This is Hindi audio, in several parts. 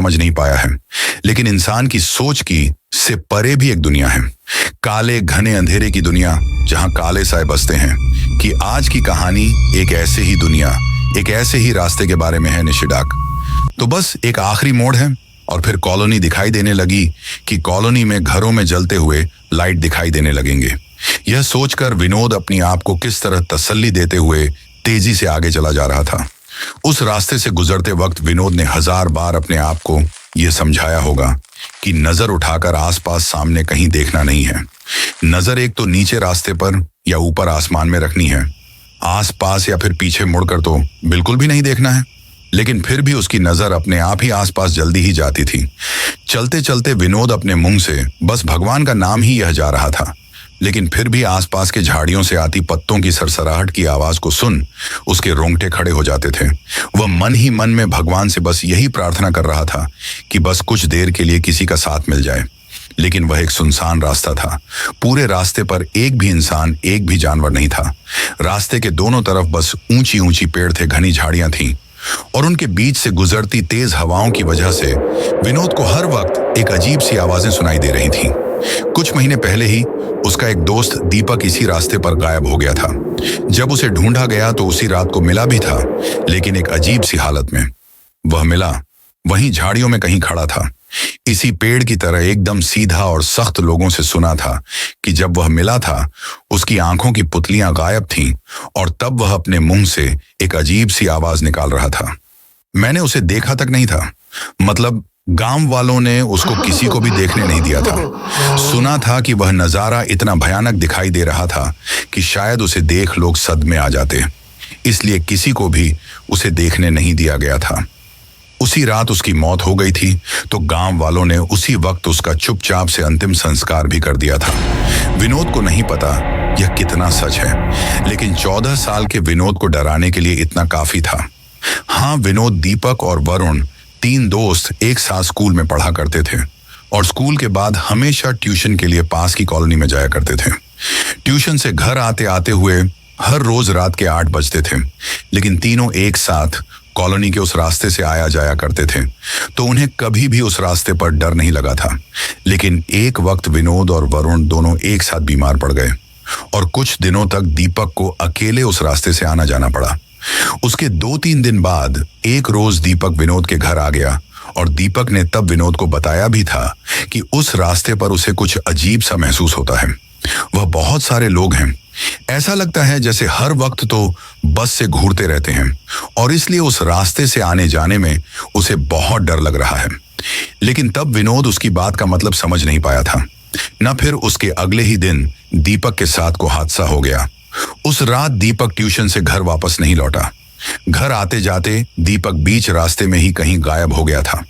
समझ नहीं पाया है, लेकिन इंसान की सोच की से परे भी एक दुनिया है, काले घने अंधेरे की दुनिया जहां काले साए बसते हैं। कि आज की कहानी एक ऐसे ही दुनिया, एक ऐसे ही रास्ते के बारे में है निशिडाक। तो बस एक आखिरी मोड़ है और फिर कॉलोनी दिखाई देने लगी कि कॉलोनी में घरों में जलते हुए लाइट दिखाई देने लगेंगे। यह सोचकर विनोद अपनी आप को किस तरह तसल्ली देते हुए तेजी से आगे चला जा रहा था। उस रास्ते से गुजरते वक्त विनोद ने 1000 बार अपने आप को यह समझाया होगा कि नजर उठाकर आसपास सामने कहीं देखना नहीं है। नजर एक तो नीचे रास्ते पर या ऊपर आसमान में रखनी है, आसपास या फिर पीछे मुड़कर तो बिल्कुल भी नहीं देखना है। लेकिन फिर भी उसकी नजर अपने आप ही आसपास जल्दी ही जाती थी। चलते चलते विनोद अपने मुंह से बस भगवान का नाम ही यह जा रहा था, लेकिन फिर भी आसपास के झाड़ियों से आती पत्तों की सरसराहट की आवाज को सुन उसके रोंगटे खड़े हो जाते थे। वह मन ही मन में भगवान से बस यही प्रार्थना कर रहा था कि बस कुछ देर के लिए किसी का साथ मिल जाए। लेकिन वह एक सुनसान रास्ता था। पूरे रास्ते पर एक भी इंसान, एक भी जानवर नहीं था। रास्ते के दोनों तरफ बस ऊंची ऊंची पेड़ थे, घनी झाड़ियां थीं और उनके बीच से गुजरती तेज हवाओं की वजह से विनोद को हर वक्त एक अजीब सी आवाजें सुनाई दे रही थीं। कुछ महीने पहले ही उसका एक दोस्त दीपक इसी रास्ते पर गायब हो गया था। जब उसे ढूंढा गया तो उसी रात को मिला भी था, लेकिन एक अजीब सी हालत में। वह मिला वहीं झाड़ियों में कहीं खड़ा था, इसी पेड़ की तरह एकदम सीधा और सख्त। लोगों से सुना था कि जब वह मिला था उसकी आंखों की पुतलियां गायब थीं और तब वह अपने मुंह से एक अजीब सी आवाज निकाल रहा था। मैंने उसे देखा तक नहीं था, मतलब गांव वालों ने उसको किसी को भी देखने नहीं दिया था। सुना था कि वह नजारा इतना भयानक दिखाई दे रहा था कि शायद उसे देख लोग सदमे आ जाते, इसलिए किसी को भी उसे देखने नहीं दिया गया था। उसी रात उसकी मौत हो गई थी तो गांव वालों ने उसी वक्त उसका चुपचाप से अंतिम संस्कार भी कर दिया था। विनोद को नहीं पता यह कितना सच है, लेकिन 14 साल के विनोद को डराने के लिए इतना काफी था। हाँ, विनोद, दीपक और वरुण 3 दोस्त एक साथ स्कूल में पढ़ा करते थे और स्कूल के बाद हमेशा ट्यूशन के लिए पास की कॉलोनी में जाया करते थे। ट्यूशन से घर आते आते हुए हर रोज रात के 8 बजते थे, लेकिन तीनों एक साथ कॉलोनी के उस रास्ते से आया जाया करते थे, तो उन्हें कभी भी उस रास्ते पर डर नहीं लगा था। लेकिन एक वक्त विनोद और वरुण दोनों एक साथ बीमार पड़ गए और कुछ दिनों तक दीपक को अकेले उस रास्ते से आना जाना पड़ा। उसके 2-3 दिन बाद एक रोज दीपक विनोद के घर आ गया और दीपक ने तब विनोद को बताया भी था कि उस रास्ते पर उसे कुछ अजीब सा महसूस होता है। वह बहुत सारे लोग हैं, ऐसा लगता है जैसे हर वक्त तो बस से घूरते रहते हैं और इसलिए उस रास्ते से आने जाने में उसे बहुत डर लग रहा है। लेकिन तब विनोद उसकी बात का मतलब समझ नहीं पाया था। न फिर उसके अगले ही दिन दीपक के साथ को हादसा हो गया। उस रात दीपक ट्यूशन से घर वापस नहीं लौटा। घर आते जाते दीपक बीच रास्ते में ही कहीं गायब हो गया था।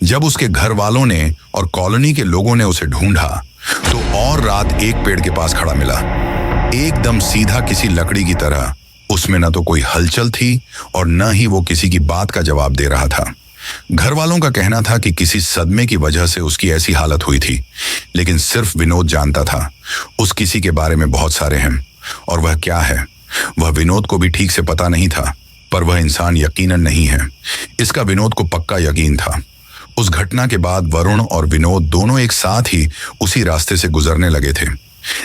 जब उसके घर वालों ने और कॉलोनी के लोगों ने उसे ढूंढा तो और रात एक पेड़ के पास खड़ा मिला, एकदम सीधा किसी लकड़ी की तरह। उसमें न तो कोई हलचल थी और न ही वो किसी की बात का जवाब दे रहा था। घर वालों का कहना था कि किसी सदमे की वजह से उसकी ऐसी हालत हुई थी, लेकिन सिर्फ विनोद जानता था उस किसी के बारे में बहुत सारे हैं, और वह क्या है वह विनोद को भी ठीक से पता नहीं था। पर वह इंसान यकीनन नहीं है, इसका विनोद को पक्का यकीन था। उस घटना के बाद वरुण और विनोद दोनों एक साथ ही उसी रास्ते से गुजरने लगे थे।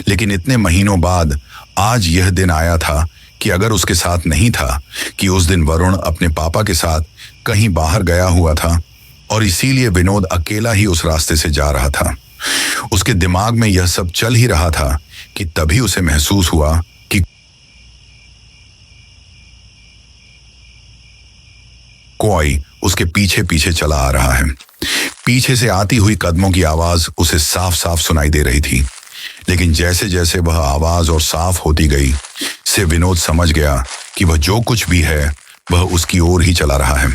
लेकिन इतने महीनों बाद आज यह दिन आया था कि अगर उसके साथ नहीं था कि उस दिन वरुण अपने पापा के साथ कहीं बाहर गया हुआ था और इसीलिए विनोद अकेला ही उस रास्ते से जा रहा था। उसके दिमाग में यह सब चल ही रहा था कि तभी उसे महसूस हुआ कि कोई उसके पीछे पीछे चला आ रहा है। पीछे से आती हुई कदमों की आवाज उसे साफ साफ सुनाई दे रही थी, लेकिन जैसे जैसे वह आवाज और साफ होती गई से विनोद समझ गया कि वह जो कुछ भी है वह उसकी ओर ही चला रहा है।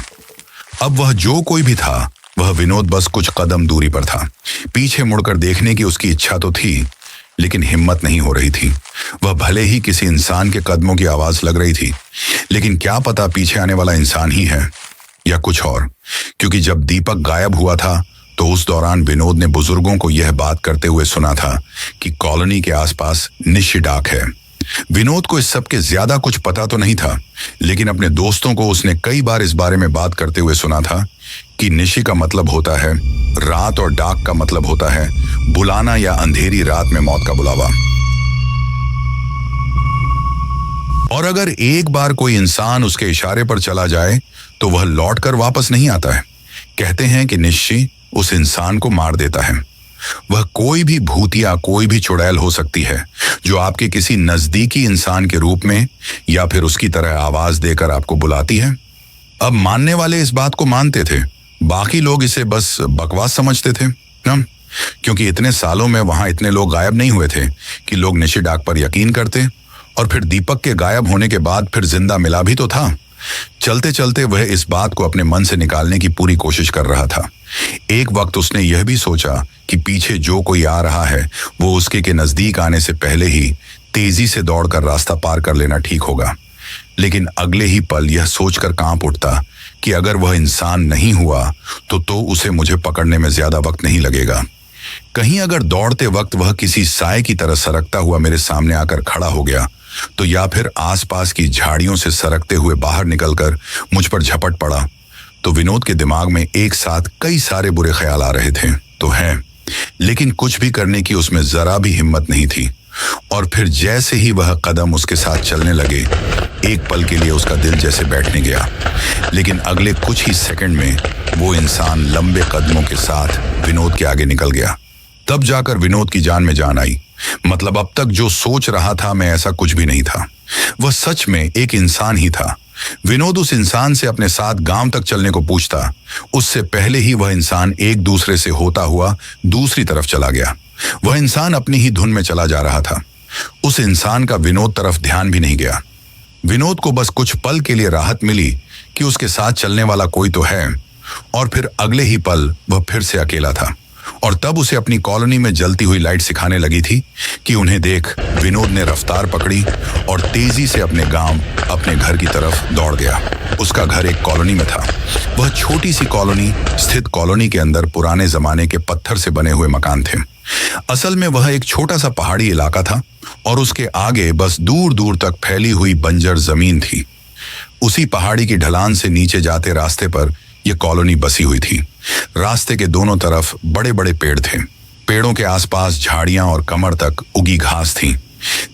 अब वह जो कोई भी था वह विनोद बस कुछ कदम दूरी पर था। पीछे मुड़कर देखने की उसकी इच्छा तो थी, लेकिन हिम्मत नहीं हो रही थी। वह भले ही किसी इंसान के कदमों की आवाज लग रही थी, लेकिन क्या पता पीछे आने वाला इंसान ही है या कुछ और, क्योंकि जब दीपक गायब हुआ था तो उस दौरान विनोद ने बुजुर्गों को यह बात करते हुए सुना था कि कॉलोनी के आसपास निशिडाक है। विनोद को इस सब के ज्यादा कुछ पता तो नहीं था, लेकिन अपने दोस्तों को उसने कई बार इस बारे में बात करते हुए सुना था कि निशी का मतलब होता है रात और डाक का मतलब होता है बुलाना या अंधेरी रात में मौत का बुलावा। और अगर एक बार कोई इंसान उसके इशारे पर चला जाए तो वह लौटकर वापस नहीं आता है। कहते हैं कि निशी उस इंसान को मार देता है। वह कोई भी भूतिया, कोई भी चुड़ैल हो सकती है जो आपके किसी नजदीकी इंसान के रूप में या फिर उसकी तरह आवाज देकर आपको बुलाती है। अब मानने वाले इस बात को मानते थे, बाकी लोग इसे बस बकवास समझते थे ना, क्योंकि इतने सालों में वहां इतने लोग गायब नहीं हुए थे कि लोग निशी डाक पर यकीन करते। और फिर दीपक के गायब होने के बाद फिर जिंदा मिला भी तो था। चलते चलते वह इस बात को अपने मन से निकालने की पूरी कोशिश कर रहा था। एक वक्त उसने यह भी सोचा कि पीछे जो कोई आ रहा है वो उसके के नजदीक आने से पहले ही तेजी से दौड़कर रास्ता पार कर लेना ठीक होगा। लेकिन अगले ही पल यह सोचकर कांप उठता कि अगर वह इंसान नहीं हुआ तो उसे मुझे पकड़ने में ज्यादा वक्त नहीं लगेगा। कहीं अगर दौड़ते वक्त वह किसी साए की तरह सरकता हुआ मेरे सामने आकर खड़ा हो गया तो, या फिर आसपास की झाड़ियों से सरकते हुए बाहर निकलकर मुझ पर झपट पड़ा तो विनोद के दिमाग में एक साथ कई सारे बुरे ख्याल आ रहे थे तो हैं, लेकिन कुछ भी करने की उसमें जरा भी हिम्मत नहीं थी। और फिर जैसे ही वह कदम उसके साथ चलने लगे, एक पल के लिए उसका दिल जैसे बैठने गया। लेकिन अगले कुछ ही सेकंड में वो इंसान लंबे कदमों के साथ विनोद के आगे निकल गया। तब जाकर विनोद की जान में जान आई। मतलब अब तक जो सोच रहा था मैं, ऐसा कुछ भी नहीं था। वह सच में एक इंसान ही था। विनोद उस इंसान से अपने साथ गांव तक चलने को पूछता, उससे पहले ही वह इंसान एक दूसरे से होता हुआ दूसरी तरफ चला गया। वह इंसान अपनी ही धुन में चला जा रहा था। उस इंसान का विनोद तरफ ध्यान भी नहीं गया। विनोद को बस कुछ पल के लिए राहत मिली कि उसके साथ चलने वाला कोई तो है, और फिर अगले ही पल वह फिर से अकेला था। और तब उसे अपनी कॉलोनी में जलती हुई लाइट सिखाने लगी थी कि उन्हें देख विनोद ने रफ्तार पकड़ी और तेजी से अपने गांव, अपने घर की तरफ दौड़ गया। उसका घर एक कॉलोनी में था। वह छोटी सी कॉलोनी स्थित कॉलोनी के अंदर पुराने जमाने के पत्थर से बने हुए मकान थे। असल में वह एक छोटा सा पहाड़ी इलाका था और उसके आगे बस दूर दूर तक फैली हुई बंजर जमीन थी। उसी पहाड़ी की ढलान से नीचे जाते रास्ते पर यह कॉलोनी बसी हुई थी। रास्ते के दोनों तरफ बड़े बड़े पेड़ थे। पेड़ों के आसपास झाड़ियां और कमर तक उगी घास थी।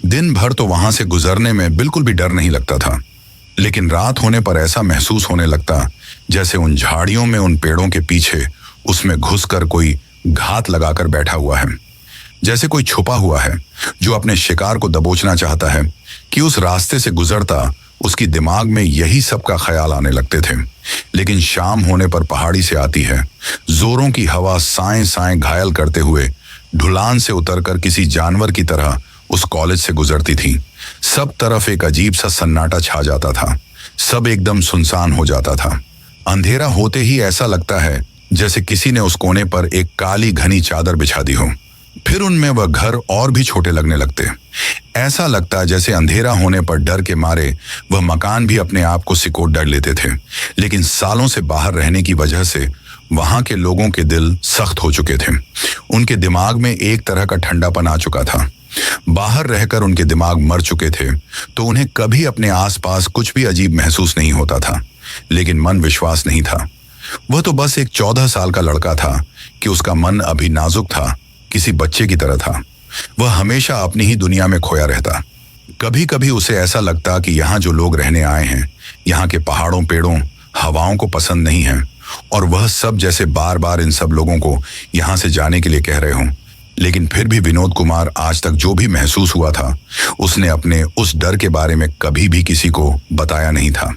दिन भर तो वहां से गुजरने में बिल्कुल भी डर नहीं लगता था, लेकिन रात होने पर ऐसा महसूस होने लगता जैसे उन झाड़ियों में, उन पेड़ों के पीछे उसमें घुसकर कोई घात लगाकर बैठा हुआ है। जैसे कोई छुपा हुआ है जो अपने शिकार को दबोचना चाहता है। कि उस रास्ते से गुजरता उसकी दिमाग में यही सब का ख्याल आने लगते थे। लेकिन शाम होने पर पहाड़ी से आती है जोरों की हवा साएं साएं घायल करते हुए ढुलान से उतरकर किसी जानवर की तरह उस कॉलेज से गुजरती थी। सब तरफ एक अजीब सा सन्नाटा छा जाता था। सब एकदम सुनसान हो जाता था। अंधेरा होते ही ऐसा लगता है जैसे किसी ने उस कोने पर एक काली घनी चादर बिछा दी हो। फिर उनमें वह घर और भी छोटे लगने लगते। ऐसा लगता जैसे अंधेरा होने पर डर के मारे वह मकान भी अपने आप को सिकोड़ डर लेते थे। लेकिन सालों से बाहर रहने की वजह से वहां के लोगों के दिल सख्त हो चुके थे। उनके दिमाग में एक तरह का ठंडापन आ चुका था। बाहर रहकर उनके दिमाग मर चुके थे तो उन्हें कभी अपने आसपास कुछ भी अजीब महसूस नहीं होता था। लेकिन मन विश्वास नहीं था। वह तो बस एक 14 साल का लड़का था कि उसका मन अभी नाजुक था, किसी बच्चे की तरह था। वह हमेशा अपनी ही दुनिया में खोया रहता। कभी कभी उसे ऐसा लगता कि यहाँ जो लोग रहने आए हैं, यहाँ के पहाड़ों, पेड़ों, हवाओं को पसंद नहीं है, और वह सब जैसे बार बार इन सब लोगों को यहाँ से जाने के लिए कह रहे हों। लेकिन फिर भी विनोद कुमार आज तक जो भी महसूस हुआ था उसने अपने उस डर के बारे में कभी भी किसी को बताया नहीं था।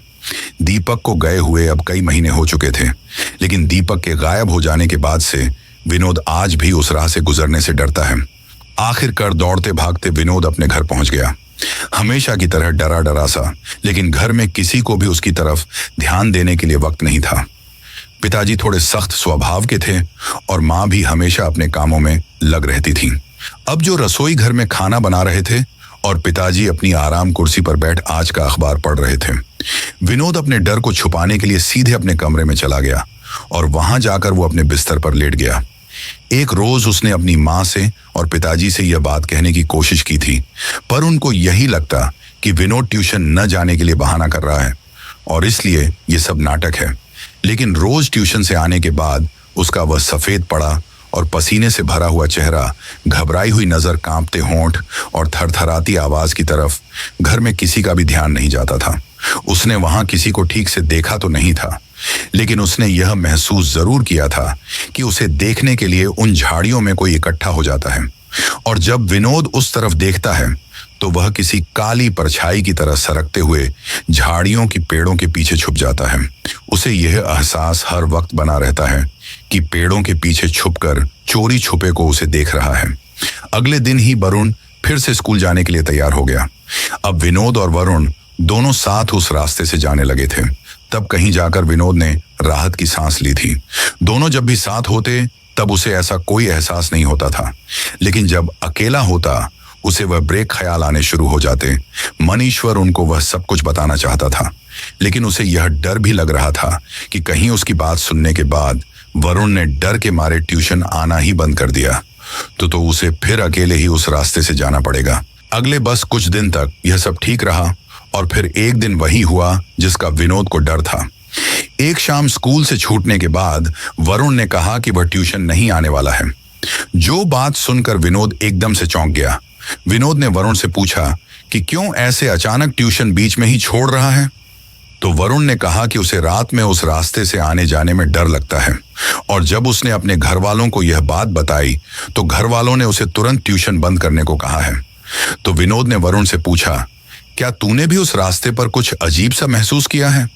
दीपक को गए हुए अब कई महीने हो चुके थे, लेकिन दीपक के गायब हो जाने के बाद से विनोद आज भी उस राह से गुजरने से डरता है। आखिरकार दौड़ते भागते विनोद अपने घर पहुंच गया, हमेशा की तरह डरा डरा सा। लेकिन घर में किसी को भी उसकी तरफ ध्यान देने के लिए वक्त नहीं था। पिताजी थोड़े सख्त स्वभाव के थे और माँ भी हमेशा अपने कामों में लग रहती थी। अब जो रसोई घर में खाना बना रहे थे और पिताजी अपनी आराम कुर्सी पर बैठ आज का अखबार पढ़ रहे थे। विनोद अपने डर को छुपाने के लिए सीधे अपने कमरे में चला गया और वहां जाकर वो अपने बिस्तर पर लेट गया। एक रोज उसने अपनी माँ से और पिताजी से यह बात कहने की कोशिश की थी, पर उनको यही लगता कि विनोद ट्यूशन न जाने के लिए बहाना कर रहा है और इसलिए ये सब नाटक है। लेकिन रोज ट्यूशन से आने के बाद उसका वह सफेद पड़ा और पसीने से भरा हुआ चेहरा, घबराई हुई नजर, कांपते होंठ और थरथराती आवाज की तरफ घर में किसी का भी ध्यान नहीं जाता था। उसने वहां किसी को ठीक से देखा तो नहीं था, लेकिन उसने यह महसूस जरूर किया था कि उसे देखने के लिए उन झाड़ियों में कोई इकट्ठा हो जाता है और जब विनोद उस तरफ देखता है तो वह किसी काली परछाई की तरह सरकते हुए झाड़ियों की पेड़ों के पीछे छुप जाता है। उसे यह एहसास हर वक्त बना रहता है कि पेड़ों के पीछे छुपकर चोरी छुपे को उसे देख रहा है। अगले दिन ही वरुण फिर से स्कूल जाने के लिए तैयार हो गया। अब विनोद और वरुण दोनों साथ उस रास्ते से जाने लगे थे। तब कहीं जाकर विनोद ने राहत की सांस ली थी। दोनों जब भी साथ होते तब उसे ऐसा कोई एहसास नहीं होता था, लेकिन जब अकेला होता उसे वह ब्रेक ख्याल आने शुरू हो जाते। मनीश्वर उनको वह सब कुछ बताना चाहता था, लेकिन उसे यह डर भी लग रहा था कि कहीं उसकी बात सुनने के बाद वरुण ने डर के मारे ट्यूशन आना ही बंद कर दिया तो उसे फिर अकेले ही उस रास्ते से जाना पड़ेगा। अगले बस कुछ दिन तक यह सब ठीक रहा और फिर एक दिन वही हुआ जिसका विनोद को डर था। एक शाम स्कूल से छूटने के बाद वरुण ने कहा कि वह ट्यूशन नहीं आने वाला है। जो बात सुनकर विनोद एकदम से चौंक गया। विनोद ने वरुण से पूछा कि क्यों ऐसे अचानक ट्यूशन बीच में ही छोड़ रहा है, तो वरुण ने कहा कि उसे रात में उस रास्ते से आने जाने में डर लगता है और जब उसने अपने घर वालों को यह बात बताई तो घर वालों ने उसे तुरंत ट्यूशन बंद करने को कहा है। तो विनोद ने वरुण से पूछा, क्या तूने भी उस रास्ते पर कुछ अजीब सा महसूस किया है?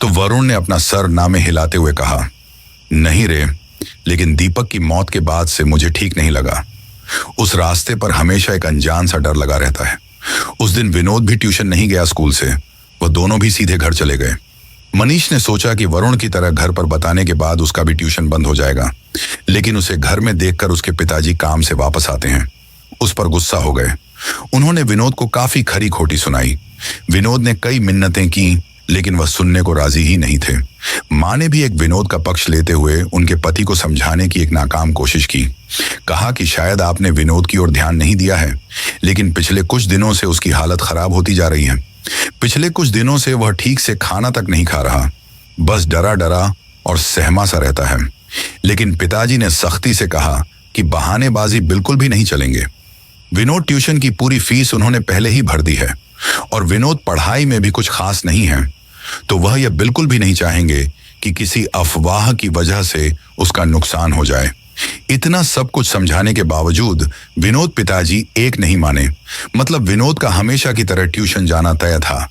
तो वरुण ने अपना सर ना में हिलाते हुए कहा, नहीं रे, लेकिन दीपक की मौत के बाद से मुझे ठीक नहीं लगा। उस रास्ते पर हमेशा एक अनजान सा डर लगा रहता है। उस दिन विनोद भी ट्यूशन नहीं गया स्कूल से, वह दोनों भी सीधे घर चले गए। मनीष ने सोचा कि वरुण की तरह घर पर बताने के बाद उसका भी ट्यूशन बंद हो जाएगा, लेकिन उसे घर में देखकर उसके पिताजी काम से वापस आते हैं उस पर गुस्सा हो गए। उन्होंने विनोद को काफी खरी खोटी सुनाई। विनोद ने कई मिन्नतें की, लेकिन वह सुनने को राजी ही नहीं थे। माँ ने भी एक विनोद का पक्ष लेते हुए उनके पति को समझाने की एक नाकाम कोशिश की। कहा कि शायद आपने विनोद की ओर ध्यान नहीं दिया है, लेकिन पिछले कुछ दिनों से उसकी हालत खराब होती जा रही है। पिछले कुछ दिनों से वह ठीक से खाना तक नहीं खा रहा, बस डरा डरा और सहमा सा रहता है। लेकिन पिताजी ने सख्ती से कहा कि बहानेबाजी बिल्कुल भी नहीं चलेंगे। विनोद ट्यूशन की पूरी फीस उन्होंने पहले ही भर दी है और विनोद पढ़ाई में भी कुछ खास नहीं है, तो वह यह बिल्कुल भी नहीं चाहेंगे कि किसी अफवाह की वजह से उसका नुकसान हो जाए। इतना सब कुछ समझाने के बावजूद विनोद पिताजी एक नहीं माने। मतलब विनोद का हमेशा की तरह ट्यूशन जाना तय था।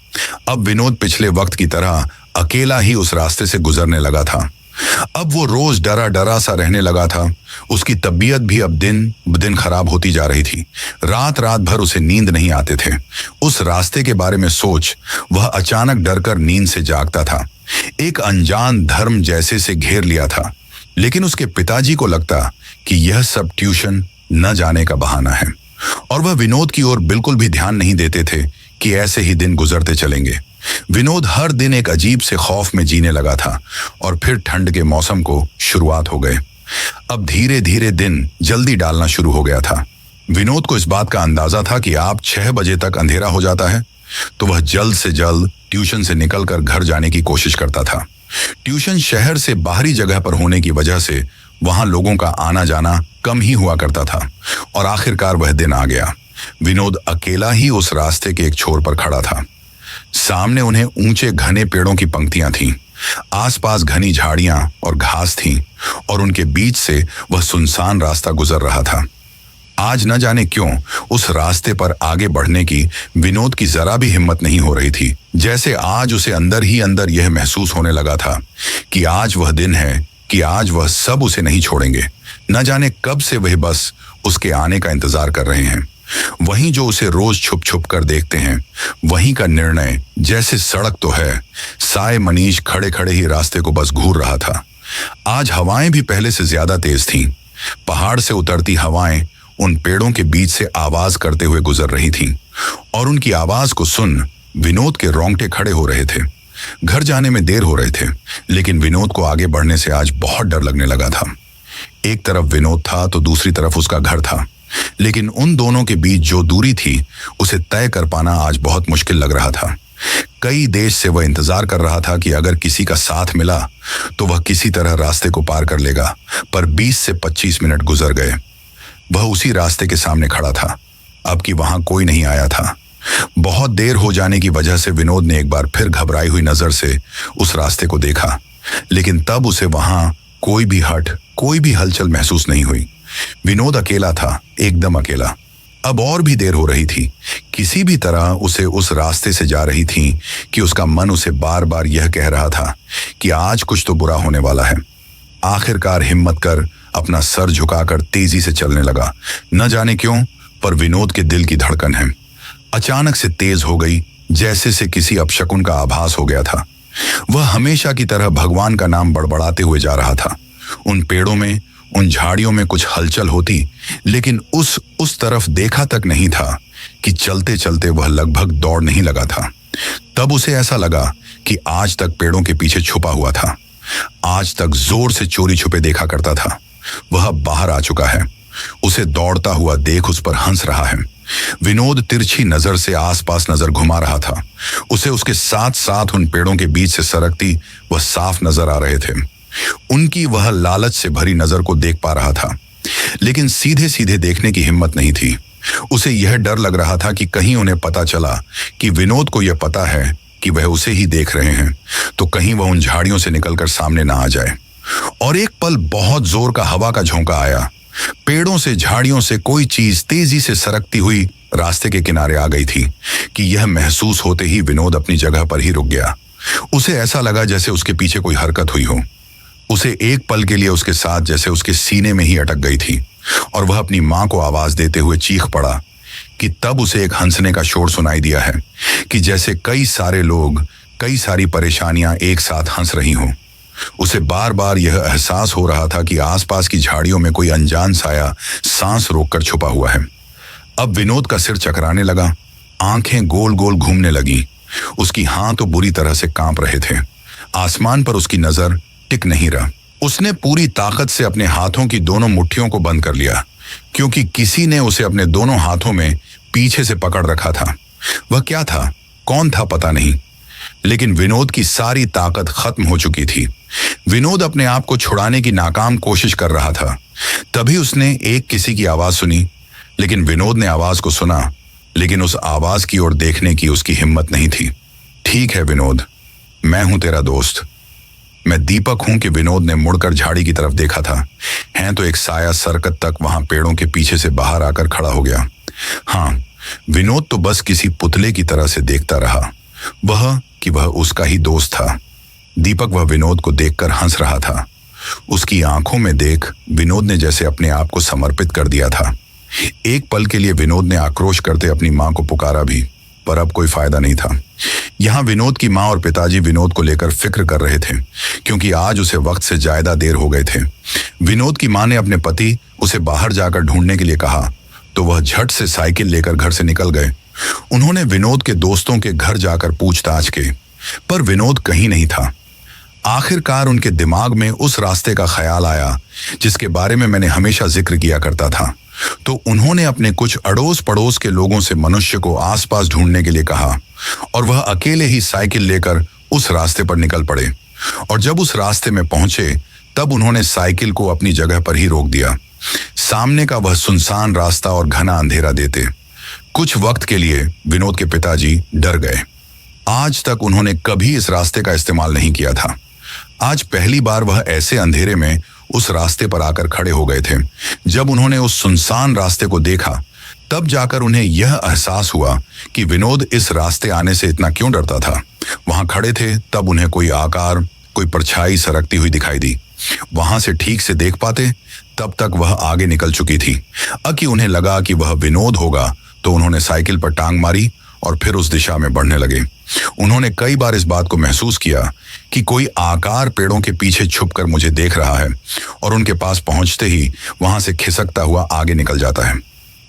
अब विनोद पिछले वक्त की तरह अकेला ही उस रास्ते से गुजरने लगा था। अब वो रोज डरा डरा सा रहने लगा था। उसकी तबीयत भी अब दिन ब दिन खराब होती जा रही थी। रात रात भर उसे नींद नहीं आते थे। उस रास्ते के बारे में सोच वह अचानक डरकर नींद से जागता था। एक अनजान धर्म जैसे से घेर लिया था, लेकिन उसके पिताजी को लगता कि यह सब ट्यूशन न जाने का बहाना है और वह विनोद की ओर बिल्कुल भी ध्यान नहीं देते थे कि ऐसे ही दिन गुजरते चलेंगे। विनोद हर दिन एक अजीब से खौफ में जीने लगा था और फिर ठंड के मौसम को शुरुआत हो गए। अब धीरे धीरे दिन जल्दी डालना शुरू हो गया था। विनोद को इस बात का अंदाजा था कि आप 6 बजे तक अंधेरा हो जाता है, तो वह जल्द से जल्द ट्यूशन से निकलकर घर जाने की कोशिश करता था। ट्यूशन शहर से बाहरी जगह पर होने की वजह से वहां लोगों का आना जाना कम ही हुआ करता था और आखिरकार वह दिन आ गया। विनोद अकेला ही उस रास्ते के एक छोर पर खड़ा था। सामने उन्हें ऊंचे घने पेड़ों की पंक्तियां थीं, आसपास घनी झाड़ियां और घास थीं और उनके बीच से वह सुनसान रास्ता गुजर रहा था। आज न जाने क्यों उस रास्ते पर आगे बढ़ने की विनोद की जरा भी हिम्मत नहीं हो रही थी। जैसे आज उसे अंदर ही अंदर यह महसूस होने लगा था कि आज वह दिन है कि आज वह सब उसे नहीं छोड़ेंगे। न जाने कब से वह बस उसके आने का इंतजार कर रहे हैं। वहीं जो उसे रोज छुप छुप कर देखते हैं, वहीं का निर्णय जैसे सड़क तो है। साय मनीष खड़े खड़े ही रास्ते को बस घूर रहा था। आज हवाएं भी पहले से ज्यादा तेज थीं। पहाड़ से उतरती हवाएं उन पेड़ों के बीच से आवाज करते हुए गुजर रही थीं और उनकी आवाज को सुन विनोद के रोंगटे खड़े हो रहे थे। घर जाने में देर हो रहे थे, लेकिन विनोद को आगे बढ़ने से आज बहुत डर लगने लगा था। एक तरफ विनोद था तो दूसरी तरफ उसका घर था, लेकिन उन दोनों के बीच जो दूरी थी उसे तय कर पाना आज बहुत मुश्किल लग रहा था। कई देश से वह इंतजार कर रहा था कि अगर किसी का साथ मिला तो वह किसी तरह रास्ते को पार कर लेगा, पर 20 से 25 मिनट गुजर गए। वह उसी रास्ते के सामने खड़ा था, अब कि वहां कोई नहीं आया था। बहुत देर हो जाने की वजह से विनोद ने एक बार फिर घबराई हुई नजर से उस रास्ते को देखा, लेकिन तब उसे वहां कोई भी हलचल महसूस नहीं हुई। विनोद अकेला था, एकदम अकेला। अब और भी देर हो रही थी। किसी भी तरह उसे उस रास्ते से जा रही थी कि उसका मन उसे बार बार यह कह रहा था कि आज कुछ तो बुरा होने वाला है। आखिरकार हिम्मत कर अपना सर झुकाकर तेजी से चलने लगा। न जाने क्यों, पर विनोद के दिल की धड़कन है अचानक से तेज हो गई, जैसे से किसी अपशकुन का आभास हो गया था। वह हमेशा की तरह भगवान का नाम बड़बड़ाते हुए जा रहा था। उन पेड़ों में, उन झाड़ियों में कुछ हलचल होती, लेकिन उस तरफ देखा तक नहीं था कि चलते चलते वह लगभग दौड़ नहीं लगा था। तब उसे ऐसा लगा कि आज तक पेड़ों के पीछे छुपा हुआ था, आज तक जोर से चोरी छुपे देखा करता था, वह बाहर आ चुका है। उसे दौड़ता हुआ देख उस पर हंस रहा है। विनोद तिरछी नजर से आसपास नजर घुमा रहा था। उसे उसके साथ साथ उन पेड़ों के बीच से सरकती वह साफ नजर आ रहे थे। उनकी वह लालच से भरी नजर को देख पा रहा था, लेकिन सीधे सीधे देखने की हिम्मत नहीं थी। उसे यह डर लग रहा था कि कहीं उन्हें पता चला कि विनोद को यह पता है कि वह उसे ही देख रहे हैं, तो कहीं वह उन झाड़ियों से निकलकर सामने ना आ जाए। और एक पल बहुत जोर का हवा का झोंका आया। पेड़ों से, झाड़ियों से कोई चीज तेजी से सरकती हुई रास्ते के किनारे आ गई थी कि यह महसूस होते ही विनोद अपनी जगह पर ही रुक गया। उसे ऐसा लगा जैसे उसके पीछे कोई हरकत हुई हो। उसे एक पल के लिए उसके साथ जैसे उसके सीने में ही अटक गई थी, और वह अपनी मां को आवाज देते हुए चीख पड़ा कि तब उसे एक हंसने का शोर सुनाई दिया है कि जैसे कई सारे लोग, कई सारी परेशानियां एक साथ हंस रही हों। उसे बार बार यह एहसास हो रहा था कि आसपास की झाड़ियों में कोई अनजान साया सांस रोककर छुपा हुआ है। अब विनोद का सिर चकराने लगा, आंखें गोल गोल घूमने लगी। उसकी हाथ तो बुरी तरह से कांप रहे थे। आसमान पर उसकी नजर टिक नहीं रहा। उसने पूरी ताकत से अपने हाथों की दोनों मुट्ठियों को बंद कर लिया, क्योंकि किसी ने उसे अपने दोनों हाथों में पीछे से पकड़ रखा था। वह क्या था, कौन था, पता नहीं, लेकिन विनोद की सारी ताकत खत्म हो चुकी थी। विनोद अपने आप को छुड़ाने की नाकाम कोशिश कर रहा था। तभी उसने एक किसी की आवाज सुनी, लेकिन विनोद ने आवाज को सुना, लेकिन उस आवाज की ओर देखने की उसकी हिम्मत नहीं थी। ठीक है विनोद, मैं हूं तेरा दोस्त, मैं दीपक हूं। कि विनोद ने मुड़कर झाड़ी की तरफ देखा था। हैं तो एक साया सरकत तक वहां पेड़ों के पीछे से बाहर आकर खड़ा हो गया। हाँ, विनोद तो बस किसी पुतले की तरह से देखता रहा, वह उसका ही दोस्त था। दीपक वह विनोद को देखकर हंस रहा था। उसकी आंखों में देख विनोद ने जैसे अपने आप को समर्पित कर दिया था। एक पल के लिए विनोद ने आक्रोश करते अपनी मां को पुकारा भी, पर अब कोई फायदा नहीं था। यहां विनोद की मां और पिताजी विनोद को लेकर फिक्र कर रहे थे, क्योंकि आज उसे वक्त से ज्यादा देर हो गए थे। विनोद की मां ने अपने पति उसे बाहर जाकर ढूंढने के लिए कहा, तो वह झट से साइकिल लेकर घर से निकल गए। उन्होंने विनोद के दोस्तों के घर जाकर पूछताछ की, पर विनोद कहीं नहीं था। आखिरकार उनके दिमाग में उस रास्ते का ख्याल आया जिसके बारे में मैंने हमेशा जिक्र किया करता था। तो उन्होंने अपने कुछ अड़ोस पड़ोस के लोगों से मनुष्य को आसपास ढूंढने के लिए कहा, और वह अकेले ही साइकिल लेकर उस रास्ते पर निकल पड़े। और जब उस रास्ते में पहुंचे, तब उन्होंने साइकिल को अपनी जगह पर ही रोक दिया। सामने का वह सुनसान रास्ता और घना अंधेरा देते कुछ वक्त के लिए विनोद के पिताजी डर गए। आज तक उन्होंने कभी इस रास्ते का इस्तेमाल नहीं किया था। आज पहली बार वह ऐसे अंधेरे में उस रास्ते पर आकर खड़े हो गए थे। जब उन्होंने उस सुनसान रास्ते को देखा, तब जाकर उन्हें यह एहसास हुआ कि विनोद इस रास्ते आने से इतना क्यों डरता था। वहां खड़े थे, तब उन्हें कोई आकार, कोई परछाई सरकती हुई दिखाई दी। वहां से ठीक से देख पाते, तब तक वह आगे निकल चुकी थी। कि उन्हें लगा कि वह विनोद होगा, तो उन्होंने साइकिल पर टांग मारी और फिर उस दिशा में बढ़ने लगे। उन्होंने कई बार इस बात को महसूस किया कि कोई आकार पेड़ों के पीछे छुपकर मुझे देख रहा है, और उनके पास पहुंचते ही वहां से खिसकता हुआ आगे निकल जाता है।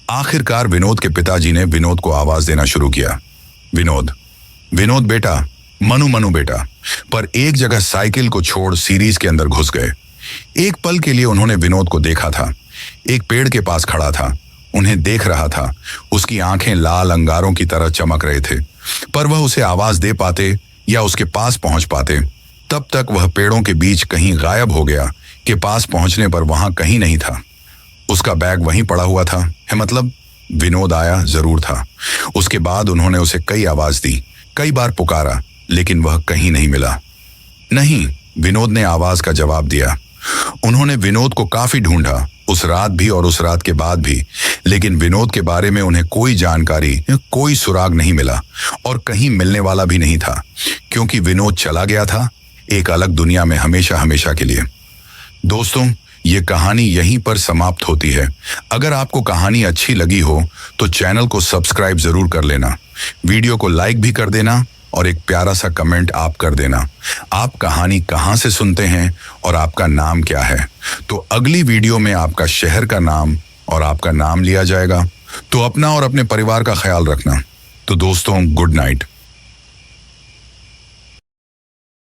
आखिरकार विनोद के पिताजी ने विनोद को आवाज देना शुरू किया, विनोद, विनोद बेटा, मनु मनु बेटा। पर एक जगह साइकिल को छोड़ सीरीज के अंदर घुस गए। एक पल के लिए उन्होंने विनोद को देखा था। एक पेड़ के पास खड़ा था, उन्हें देख रहा था। उसकी आंखें लाल अंगारों की तरह चमक रहे थे, पर वह उसे आवाज दे पाते या उसके पास पहुंच पाते। तब तक वह पेड़ों के बीच कहीं गायब हो गया कि पास पहुंचने पर वहां कहीं नहीं था। उसका बैग वहीं पड़ा हुआ था, है मतलब विनोद आया जरूर था। उसके बाद उन्होंने उसे कई आवाज दी, कई बार पुकारा, लेकिन वह कहीं नहीं मिला। नहीं, विनोद ने आवाज का जवाब दिया। उन्होंने विनोद को काफी ढूंढा, उस रात भी और उस रात के बाद भी, लेकिन विनोद के बारे में उन्हें कोई जानकारी, कोई सुराग नहीं मिला और कहीं मिलने वाला भी नहीं था, क्योंकि विनोद चला गया था एक अलग दुनिया में हमेशा हमेशा के लिए। दोस्तों, ये कहानी यहीं पर समाप्त होती है। अगर आपको कहानी अच्छी लगी हो तो चैनल को सब्सक्राइब जरूर कर लेना, वीडियो को लाइक भी कर देना और एक प्यारा सा कमेंट आप कर देना। आप कहानी कहाँ से सुनते हैं और आपका नाम क्या है, तो अगली वीडियो में आपका शहर का नाम और आपका नाम लिया जाएगा। तो अपना और अपने परिवार का ख्याल रखना। तो दोस्तों, गुड नाइट।